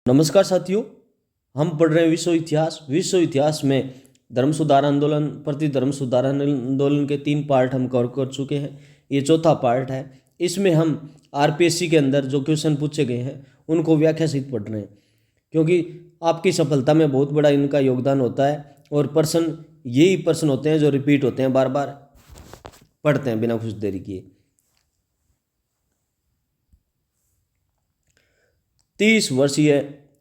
नमस्कार साथियों, हम पढ़ रहे हैं विश्व इतिहास में धर्म सुधार आंदोलन प्रति धर्म सुधार आंदोलन के 3 पार्ट हम कवर कर चुके हैं। ये चौथा पार्ट है। इसमें हम आरपीएससी के अंदर जो क्वेश्चन पूछे गए हैं उनको व्याख्या सहित पढ़ रहे हैं, क्योंकि आपकी सफलता में बहुत बड़ा इनका योगदान होता है। और प्रश्न यही प्रश्न होते हैं जो रिपीट होते हैं, बार बार पढ़ते हैं बिना कुछ देरी किए। 30 वर्षीय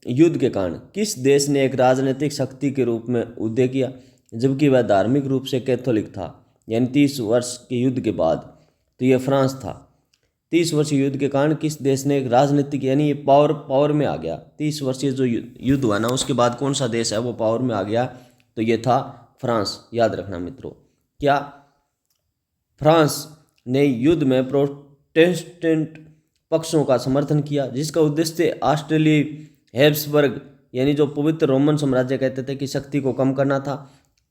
युद्ध के कारण किस देश ने एक राजनीतिक शक्ति के रूप में उदय किया, जबकि वह धार्मिक रूप से कैथोलिक था? यानी 30 वर्ष के युद्ध के बाद, तो यह फ्रांस था। 30 वर्षीय युद्ध के कारण किस देश ने एक राजनीतिक, यानी ये पावर में आ गया। 30 वर्षीय जो युद्ध हुआ ना, उसके बाद कौन सा देश है वो पावर में आ गया, तो ये था फ्रांस। याद रखना मित्रों। क्या फ्रांस ने युद्ध में प्रोटेस्टेंट पक्षों का समर्थन किया, जिसका उद्देश्य ऑस्ट्रेलियाई हैब्सबर्ग यानी जो पवित्र रोमन साम्राज्य कहते थे की शक्ति को कम करना था।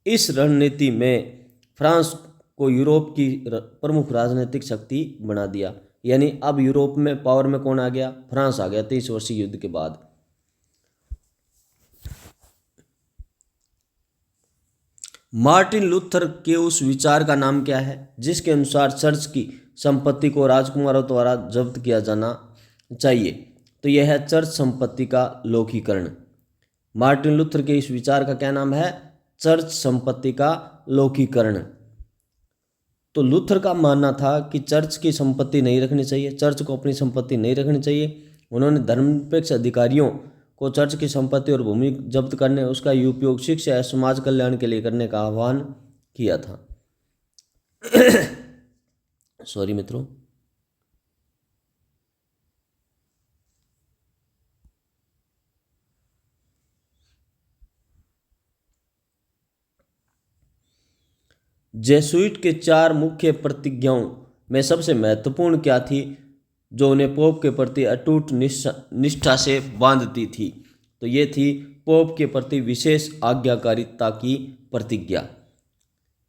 इस रणनीति में फ्रांस को यूरोप की प्रमुख राजनीतिक शक्ति बना दिया। यानी अब यूरोप में पावर में कौन आ गया? फ्रांस आ गया 30 वर्षीय युद्ध के बाद। मार्टिन लूथर के उस विचार का नाम क्या है जिसके अनुसार चर्च की संपत्ति को राजकुमारों द्वारा जब्त किया जाना चाहिए? तो यह है चर्च संपत्ति का लौकीकरण। मार्टिन लूथर के इस विचार का क्या नाम है? चर्च संपत्ति का लौकीकरण। तो लूथर का मानना था कि चर्च की संपत्ति नहीं रखनी चाहिए, चर्च को अपनी संपत्ति नहीं रखनी चाहिए। उन्होंने धर्मनिरपेक्ष अधिकारियों को चर्च की संपत्ति और भूमि जब्त करने, उसका उपयोग शिक्षा या समाज कल्याण के लिए करने का आह्वान किया था। सॉरी मित्रों। जेसुइट के 4 मुख्य प्रतिज्ञाओं में सबसे महत्वपूर्ण क्या थी जो उन्हें पोप के प्रति अटूट निष्ठा से बांधती थी? तो ये थी पोप के प्रति विशेष आज्ञाकारिता की प्रतिज्ञा।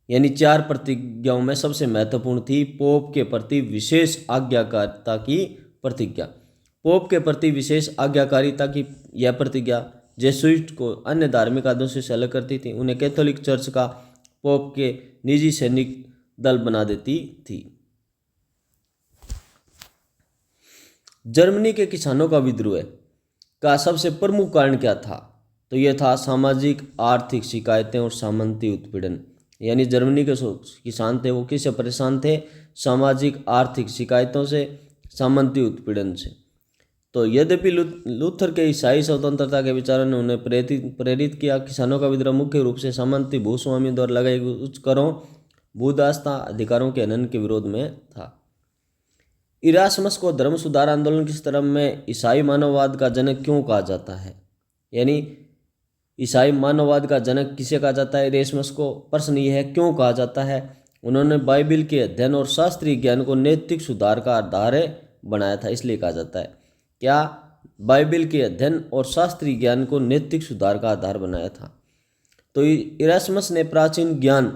यानी 4 प्रतिज्ञाओं में सबसे महत्वपूर्ण थी पोप के प्रति विशेष आज्ञाकारिता की प्रतिज्ञा। पोप के प्रति विशेष आज्ञाकारिता की यह प्रतिज्ञा जेसुइट को अन्य धार्मिक आदर्शों से अलग करती थी। उन्हें कैथोलिक चर्च का पोप के निजी सैनिक दल बना देती थी। जर्मनी के किसानों का विद्रोह का सबसे प्रमुख कारण क्या था? तो यह था सामाजिक आर्थिक शिकायतें और सामंती उत्पीड़न। यानी जर्मनी के किसान थे वो किससे परेशान थे? सामाजिक आर्थिक शिकायतों से, सामंती उत्पीड़न से। तो यद्यपि लूथर के ईसाई स्वतंत्रता के विचारों ने उन्हें प्रेरित किया, किसानों का विद्रोह मुख्य रूप से सामंती भूस्वामी द्वारा लगाई गई उच्च करों, भूदास्ता अधिकारों के हनन के विरोध में था। इरास्मस को धर्म सुधार आंदोलन की तरफ में ईसाई मानववाद का जनक क्यों कहा जाता है? यानी ईसाई मानववाद का जनक किसे कहा जाता है? इरास्मस को। प्रश्न यह है क्यों कहा जाता है? उन्होंने बाइबिल के अध्ययन और शास्त्रीय ज्ञान को नैतिक सुधार का आधार बनाया था, इसलिए कहा जाता है। क्या बाइबिल के अध्ययन और शास्त्रीय ज्ञान को नैतिक सुधार का आधार बनाया था? तो इरास्मस ने प्राचीन ज्ञान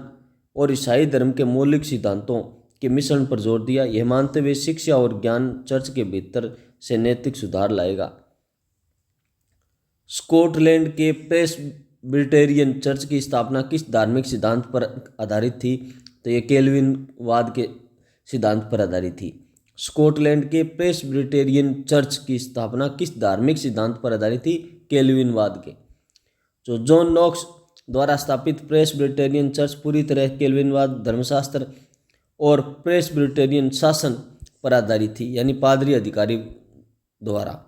और ईसाई धर्म के मौलिक सिद्धांतों के मिश्रण पर जोर दिया, यह मानते हुए शिक्षा और ज्ञान चर्च के भीतर से नैतिक सुधार लाएगा। स्कॉटलैंड के प्रेस्बिटेरियन चर्च की स्थापना किस धार्मिक सिद्धांत पर आधारित थी? तो यह कैल्विनवाद के सिद्धांत पर आधारित थी। स्कॉटलैंड के प्रेस्बिटेरियन चर्च की स्थापना किस धार्मिक सिद्धांत पर आधारित थी? कैल्विनवाद के। जो जॉन नॉक्स द्वारा स्थापित प्रेस्बिटेरियन चर्च पूरी तरह कैल्विनवाद, धर्मशास्त्र और प्रेस्बिटेरियन शासन पर आधारित थी, यानी पादरी अधिकारी द्वारा।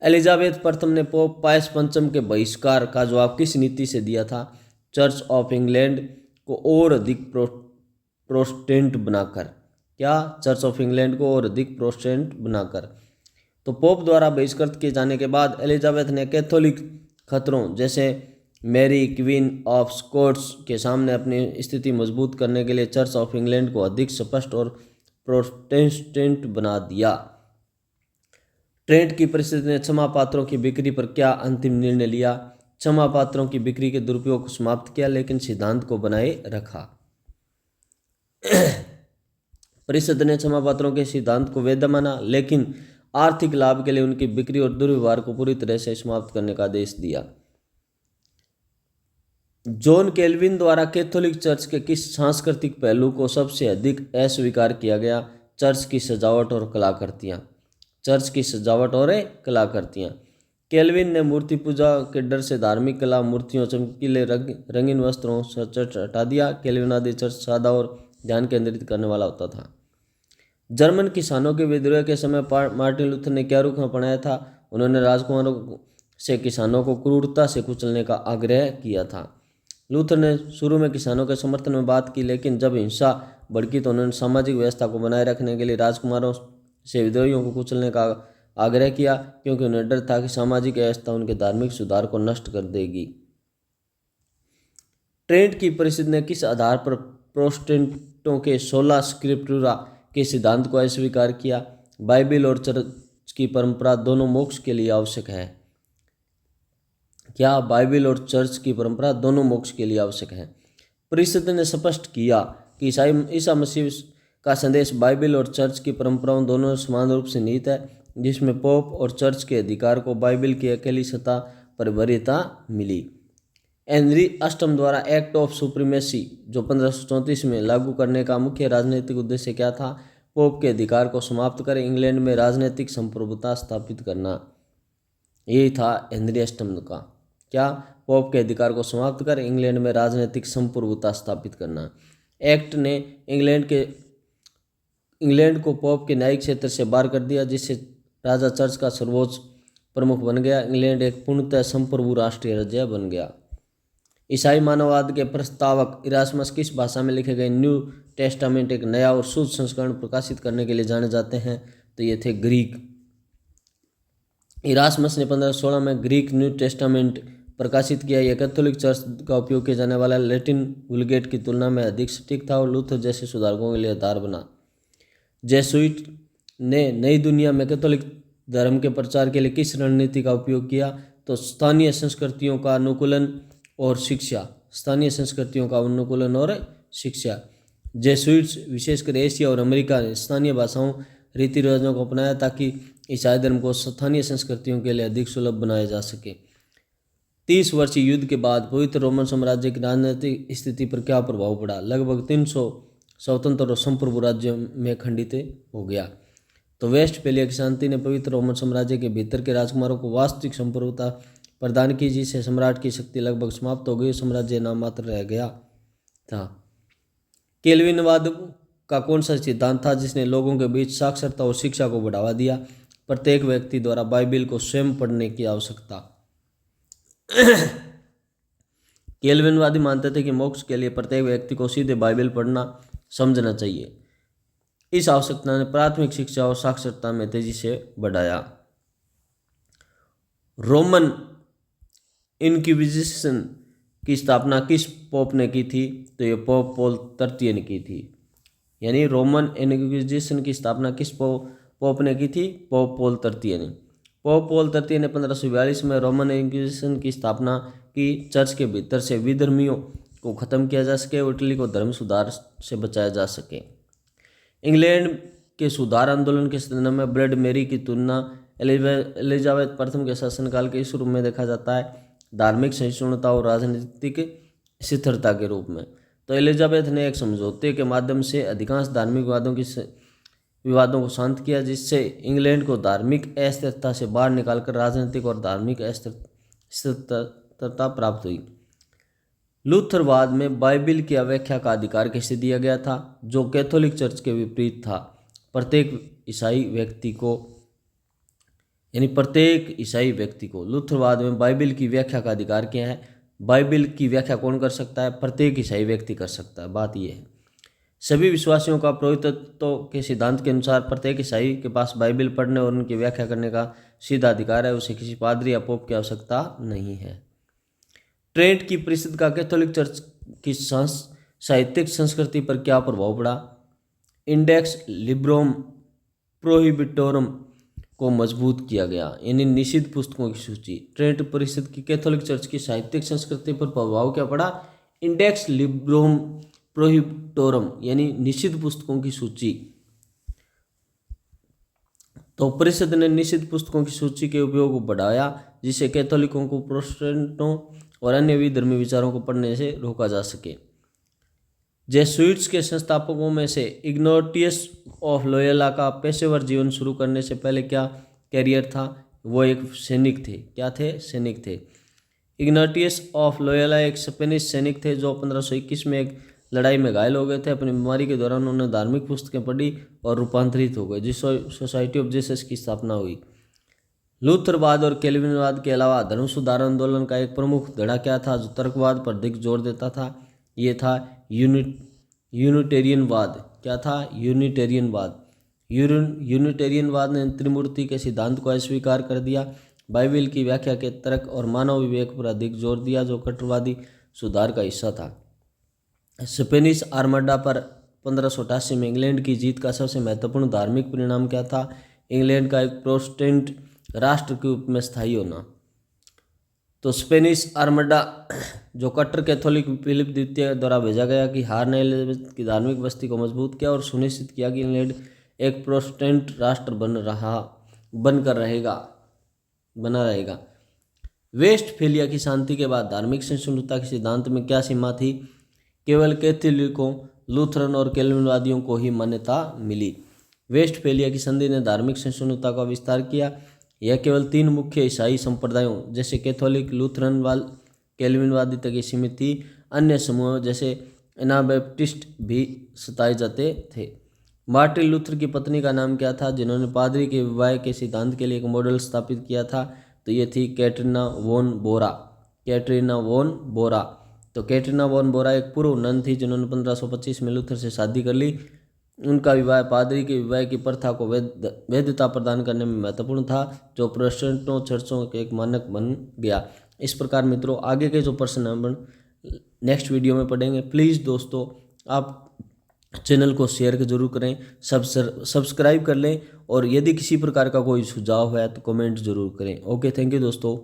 एलिजाबेथ प्रथम ने पोप पायस पंचम के बहिष्कार का जवाब किस नीति से दिया था? चर्च ऑफ इंग्लैंड को और अधिक प्रोटेस्टेंट बनाकर। क्या? चर्च ऑफ इंग्लैंड को और अधिक प्रोटेस्टेंट बनाकर। तो पोप द्वारा बहिष्कृत किए जाने के बाद एलिजाबेथ ने कैथोलिक खतरों जैसे मैरी क्वीन ऑफ स्कॉट्स के सामने अपनी स्थिति मजबूत करने के लिए चर्च ऑफ इंग्लैंड को अधिक स्पष्ट और प्रोटेस्टेंट बना दिया। ट्रेंट की परिषद ने क्षमा पात्रों की बिक्री पर क्या अंतिम निर्णय लिया? क्षमा पात्रों की बिक्री के दुरुपयोग को समाप्त किया, लेकिन सिद्धांत को बनाए रखा। परिषद ने क्षमा पात्रों के सिद्धांत को वैध माना, लेकिन आर्थिक लाभ के लिए उनकी बिक्री और दुर्व्यवहार को पूरी तरह से समाप्त करने का आदेश दिया। जॉन केल्विन द्वारा कैथोलिक चर्च के किस सांस्कृतिक पहलू को सबसे अधिक अस्वीकार किया गया? चर्च की सजावट और कलाकृतियाँ। चर्च की सजावट और कलाकृतियाँ। केल्विन ने मूर्ति पूजा के डर से धार्मिक कला, मूर्तियों, चमकीले रंगीन वस्त्रों से चर्च हटा दिया। केल्विनवादी चर्च सादा और ध्यान केंद्रित करने वाला होता था। जर्मन किसानों के विद्रोह के समय मार्टिन लूथर ने क्या रुख अपनाया था? उन्होंने राजकुमारों से किसानों को क्रूरता से कुचलने का आग्रह किया था। लूथर ने शुरू में किसानों के समर्थन में बात की, लेकिन जब हिंसा भड़की तो उन्होंने सामाजिक व्यवस्था को बनाए रखने के लिए राजकुमारों से विद्रोहियों को कुचलने का आग्रह किया, क्योंकि उन्हें डर था कि सामाजिक व्यवस्था उनके धार्मिक सुधार को नष्ट कर देगी। ट्रेंट की परिषद ने किस आधार पर प्रोटेस्टेंटों के 16 स्क्रिप्चुरा के सिद्धांत को अस्वीकार किया? बाइबिल और चर्च की परंपरा दोनों मोक्ष के लिए आवश्यक है। क्या बाइबिल और चर्च की परंपरा दोनों मोक्ष के लिए आवश्यक है? परिषद ने स्पष्ट किया कि ईसा मसीह का संदेश बाइबिल और चर्च की परंपराओं दोनों समान रूप से निहित है, जिसमें पोप और चर्च के अधिकार को बाइबिल की अकेली सत्ता पर वरीयता मिली। हेनरी अष्टम द्वारा एक्ट ऑफ सुप्रीमेसी जो 1534 में लागू करने का मुख्य राजनीतिक उद्देश्य क्या था? पोप के अधिकार को समाप्त कर इंग्लैंड में राजनीतिक संप्रभुता स्थापित करना। यही था हेनरी अष्टम का। क्या? पोप के अधिकार को समाप्त कर इंग्लैंड में राजनीतिक संप्रभुता स्थापित करना। एक्ट ने इंग्लैंड को पोप के न्यायिक क्षेत्र से बाहर कर दिया, जिससे राजा चर्च का सर्वोच्च प्रमुख बन गया। इंग्लैंड एक पूर्णतः संप्रभु राष्ट्रीय राज्य बन गया। ईसाई मानववाद के प्रस्तावक इरास्मस किस भाषा में लिखे गए न्यू टेस्टामेंट एक नया और शुद्ध संस्करण प्रकाशित करने के लिए जाने जाते हैं? तो ये थे ग्रीक। इरास्मस ने 1516 में ग्रीक न्यू टेस्टामेंट प्रकाशित किया। यह कैथोलिक चर्च का उपयोग किया जाने वाला लैटिन वुल्गेट की तुलना में अधिक सटीक था और लूथर जैसे सुधारकों के लिए आधार बना। जेसुइट ने नई दुनिया में कैथोलिक धर्म के प्रचार के लिए किस रणनीति का उपयोग किया? तो स्थानीय संस्कृतियों का अनुकूलन और शिक्षा। स्थानीय संस्कृतियों का अनुकूलन और शिक्षा। जेसुइट्स विशेषकर एशिया और अमेरिका ने स्थानीय भाषाओं, रीति रिवाजों को अपनाया ताकि ईसाई धर्म को स्थानीय संस्कृतियों के लिए अधिक सुलभ बनाया जा सके। 30 वर्षीय युद्ध के बाद पवित्र रोमन साम्राज्य की राजनीतिक स्थिति पर क्या प्रभाव पड़ा? लगभग 300 स्वतंत्र और संप्रभु राज्यों में खंडित हो गया। तो वेस्टफेलिया की शांति ने पवित्र रोमन साम्राज्य के भीतर के राजकुमारों को वास्तविक संप्रभुता प्रदान की, जिससे सम्राट की शक्ति लगभग समाप्त हो गई, साम्राज्य नाम मात्र रह गया था। केल्विनवाद का कौन सा सिद्धांत था जिसने लोगों के बीच साक्षरता और शिक्षा को बढ़ावा दिया? प्रत्येक व्यक्ति द्वारा बाइबिल को स्वयं पढ़ने की आवश्यकता। केल्विनवादी मानते थे कि मोक्ष के लिए प्रत्येक व्यक्ति को सीधे बाइबिल पढ़ना समझना चाहिए। इस आवश्यकता ने प्राथमिक शिक्षा और साक्षरता में तेजी से बढ़ाया। रोमन इनक्विजिशन की स्थापना किस पोप ने की थी? तो ये पोप पॉल तृतीय ने की थी। यानी रोमन इनक्विजिशन की स्थापना किस पोप ने की थी? पोप पॉल तृतीय ने। पोप पॉल तृतीय ने 1542 में रोमन इंक्विजिशन की स्थापना की। चर्च के भीतर से विधर्मियों को खत्म किया जा सके और इटली को धर्म सुधार से बचाया जा सके। इंग्लैंड के सुधार आंदोलन के संदर्भ में ब्लड मेरी की तुलना एलिजाबेथ प्रथम के शासनकाल के इस रूप में देखा जाता है, धार्मिक सहिष्णुता और राजनीतिक स्थिरता के रूप में। तो एलिजाबेथ ने एक समझौते के माध्यम से अधिकांश धार्मिक विवादों को शांत किया, जिससे इंग्लैंड को धार्मिक अस्थिरता से बाहर निकालकर राजनीतिक और धार्मिक स्थिरता प्राप्त हुई। लूथरवाद में बाइबिल की व्याख्या का अधिकार किसे दिया गया था? जो कैथोलिक चर्च के विपरीत था। प्रत्येक ईसाई व्यक्ति को लूथरवाद में बाइबिल की व्याख्या का अधिकार क्या है? बाइबिल की व्याख्या कौन कर सकता है? प्रत्येक ईसाई व्यक्ति कर सकता है। बात यह है, सभी विश्वासियों का पुरोहितत्व के सिद्धांत के अनुसार प्रत्येक ईसाई के पास बाइबिल पढ़ने और उनकी व्याख्या करने का सीधा अधिकार है। उसे किसी पादरी या पोप की आवश्यकता नहीं है। ट्रेंट की परिषद का कैथोलिक चर्च की साहित्यिक संस्कृति पर क्या प्रभाव पड़ा? इंडेक्स लिब्रोम प्रोहिबिटोरम को मजबूत किया गया, यानी निषिद्ध पुस्तकों की सूची। ट्रेंट परिषद की कैथोलिक चर्च की साहित्यिक संस्कृति पर प्रभाव क्या पड़ा? इंडेक्स लिब्रोम प्रोहिबिटोरम यानी निषिद्ध पुस्तकों की सूची। तो परिषद ने निषिद्ध पुस्तकों की सूची के उपयोग को बढ़ाया, जिससे कैथोलिकों को प्रोटेस्टेंटों और अन्य विधर्मी विचारों को पढ़ने से रोका जा सके। जेसुइट्स के संस्थापकों में से इग्नाटियस ऑफ लोयोला का पेशेवर जीवन शुरू करने से पहले क्या कैरियर था? वो एक सैनिक थे। क्या थे? सैनिक थे। इग्नाटियस ऑफ लोयोला एक स्पेनिश सैनिक थे जो 1521 में एक लड़ाई में घायल हो गए थे। अपनी बीमारी के दौरान उन्होंने धार्मिक पुस्तकें पढ़ी और रूपांतरित हो गए, जिससे सोसाइटी ऑफ जीसस की स्थापना हुई। लूथरवाद और कैल्विनवाद के अलावा धर्म सुधार आंदोलन का एक प्रमुख धड़ा क्या था जो तर्कवाद पर अधिक जोर देता था? ये था यूनिटेरियनवाद। क्या था? यूनिटेरियनवाद। यूनिटेरियनवाद ने त्रिमूर्ति के सिद्धांत को अस्वीकार कर दिया, बाइबल की व्याख्या के तर्क और मानव विवेक पर अधिक जोर दिया, जो कट्टरवादी सुधार का हिस्सा था। स्पेनिश आर्मडा पर 1588 में इंग्लैंड की जीत का सबसे महत्वपूर्ण धार्मिक परिणाम क्या था? इंग्लैंड का एक प्रोटेस्टेंट राष्ट्र के रूप में स्थायी होना। तो स्पेनिश आर्मडा जो कट्टर कैथोलिक फिलिप द्वितीय द्वारा भेजा गया कि हार ने एलिजाबेथ की धार्मिक बस्ती को मजबूत किया और सुनिश्चित किया कि इंग्लैंड एक प्रोटेस्टेंट राष्ट्र बना रहेगा। वेस्टफेलिया की शांति के बाद धार्मिक सहिष्णुता के सिद्धांत में क्या सीमा थी? केवल कैथोलिकों, लूथरन और कैल्विनवादियों को ही मान्यता मिली। वेस्टफेलिया की संधि ने धार्मिक सहिष्णुता का विस्तार किया। यह केवल 3 मुख्य ईसाई संप्रदायों जैसे कैथोलिक, लूथरन, कैल्विनवादी तक ही सीमित थी। अन्य समूहों जैसे एनाबैप्टिस्ट भी सताए जाते थे। मार्टिन लूथर की पत्नी का नाम क्या था जिन्होंने पादरी के विवाह के सिद्धांत के लिए एक मॉडल स्थापित किया था? तो ये थी कैटरीना वॉन बोरा। कैटरीना वॉन बोरा। तो कैटरीना वॉन बोरा एक पूर्व नन थी जिन्होंने 1525 में लूथर से शादी कर ली। उनका विवाह पादरी के विवाह की प्रथा को वैधता प्रदान करने में महत्वपूर्ण था, जो प्रोटेस्टेंटों चर्चों के एक मानक बन गया। इस प्रकार मित्रों, आगे के जो प्रश्न हम नेक्स्ट वीडियो में पढ़ेंगे। प्लीज़ दोस्तों, आप चैनल को शेयर जरूर करें, सब्सक्राइब कर लें, और यदि किसी प्रकार का कोई सुझाव है तो कमेंट जरूर करें। ओके, थैंक यू दोस्तों।